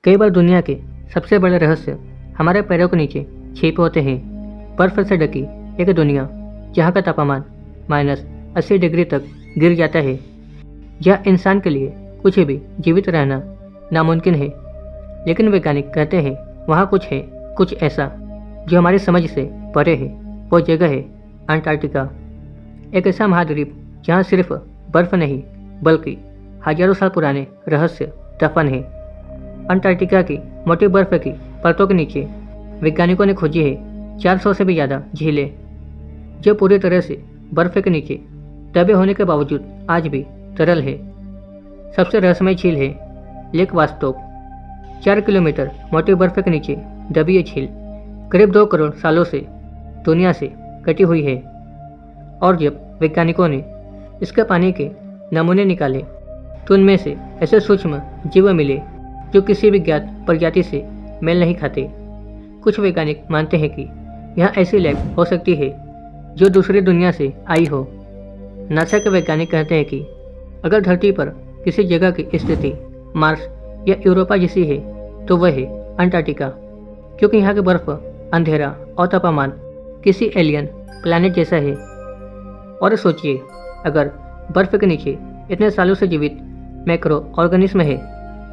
कई बार दुनिया के सबसे बड़े रहस्य हमारे पैरों के नीचे छिपे होते हैं। बर्फ से ढकी एक दुनिया जहाँ का तापमान -80 डिग्री तक गिर जाता है। यह इंसान के लिए कुछ भी जीवित रहना नामुमकिन है, लेकिन वैज्ञानिक कहते हैं वहाँ कुछ है, कुछ ऐसा जो हमारी समझ से परे है। वो जगह है अंटार्कटिका, एक ऐसा महाद्वीप जहाँ सिर्फ बर्फ नहीं बल्कि हजारों साल पुराने रहस्य दफन है। अंटार्कटिका की मोटी बर्फ की परतों के नीचे वैज्ञानिकों ने खोजी है 400 से भी ज़्यादा झीलें, जो पूरी तरह से बर्फ के नीचे दबे होने के बावजूद आज भी तरल है। सबसे रहस्यमय झील है लेक वास्तोक। 4 किलोमीटर मोटी बर्फ के नीचे दबी ये झील करीब 2 करोड़ सालों से दुनिया से कटी हुई है, और जब वैज्ञानिकों ने इसके पानी के नमूने निकाले तो उनमें से ऐसे सूक्ष्म जीव मिले जो किसी भी ज्ञात प्रजाति से मेल नहीं खाते। कुछ वैज्ञानिक मानते हैं कि यहाँ ऐसी लैब हो सकती है जो दूसरी दुनिया से आई हो। नासा के वैज्ञानिक कहते हैं कि अगर धरती पर किसी जगह की स्थिति मार्स या यूरोपा जैसी है तो वह है अंटार्कटिका, क्योंकि यहाँ की बर्फ, अंधेरा और तापमान किसी एलियन प्लैनेट जैसा है। और सोचिए, अगर बर्फ के नीचे इतने सालों से जीवित मैक्रो ऑर्गेनिज्म है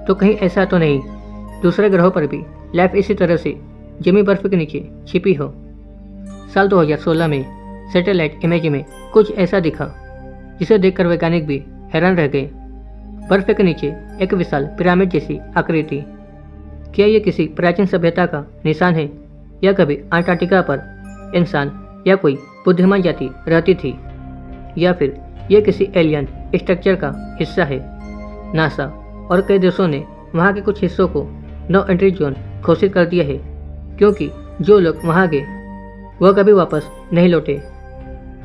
तो कहीं ऐसा तो नहीं दूसरे ग्रहों पर भी लाइफ इसी तरह से जमी बर्फ के नीचे छिपी हो। साल 2016 में सैटेलाइट इमेज में कुछ ऐसा दिखा जिसे देखकर वैज्ञानिक भी हैरान रह गए। बर्फ के नीचे एक विशाल पिरामिड जैसी आकृति। क्या ये किसी प्राचीन सभ्यता का निशान है, या कभी अंटार्कटिका पर इंसान या कोई बुद्धिमान जाति रहती थी, या फिर यह किसी एलियन स्ट्रक्चर का हिस्सा है। नासा और कई देशों ने वहाँ के कुछ हिस्सों को नो एंट्री जोन घोषित कर दिया है, क्योंकि जो लोग वहाँ गए वह कभी वापस नहीं लौटे।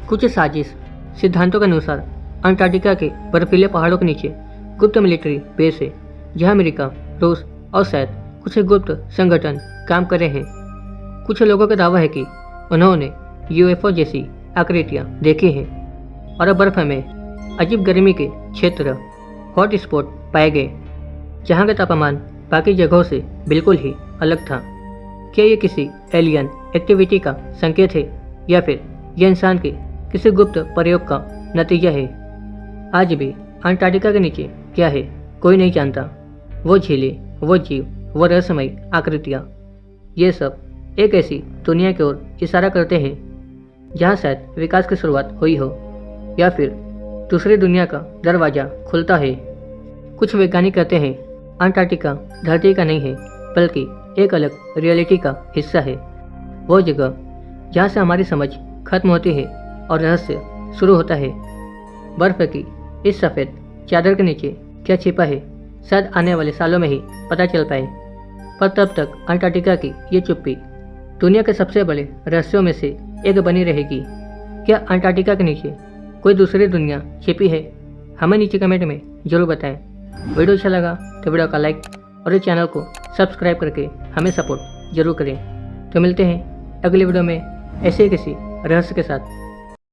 कुछ साजिश सिद्धांतों के अनुसार अंटार्कटिका के बर्फीले पहाड़ों के नीचे गुप्त मिलिट्री बेस है, जहाँ अमेरिका, रूस और शायद कुछ गुप्त संगठन काम कर रहे हैं। कुछ लोगों का दावा है कि उन्होंने यूएफओ जैसी आकृतियाँ देखी हैं और बर्फ में अजीब गर्मी के क्षेत्र, हॉट स्पॉट पाए गए, जहाँ का तापमान बाकी जगहों से बिल्कुल ही अलग था। क्या ये किसी एलियन एक्टिविटी का संकेत है, या फिर यह इंसान के किसी गुप्त प्रयोग का नतीजा है? आज भी अंटार्कटिका के नीचे क्या है कोई नहीं जानता। वो झीलें, वो जीव, वो रहस्यमय आकृतियाँ, ये सब एक ऐसी दुनिया की ओर इशारा करते हैं जहाँ शायद विकास की शुरुआत हुई हो, या फिर दूसरी दुनिया का दरवाज़ा खुलता है। कुछ वैज्ञानिक कहते हैं अंटार्कटिका धरती का नहीं है, बल्कि एक अलग रियलिटी का हिस्सा है। वो जगह जहाँ से हमारी समझ खत्म होती है और रहस्य शुरू होता है। बर्फ की इस सफ़ेद चादर के नीचे क्या छिपा है, शायद आने वाले सालों में ही पता चल पाए। पर तब तक अंटार्कटिका की ये चुप्पी दुनिया के सबसे बड़े रहस्यों में से एक बनी रहेगी। क्या अंटार्कटिका के नीचे कोई दूसरी दुनिया छिपी है? हमें नीचे कमेंट में ज़रूर बताएं। वीडियो अच्छा लगा तो वीडियो का लाइक और इस चैनल को सब्सक्राइब करके हमें सपोर्ट जरूर करें। तो मिलते हैं अगली वीडियो में ऐसे ही किसी रहस्य के साथ।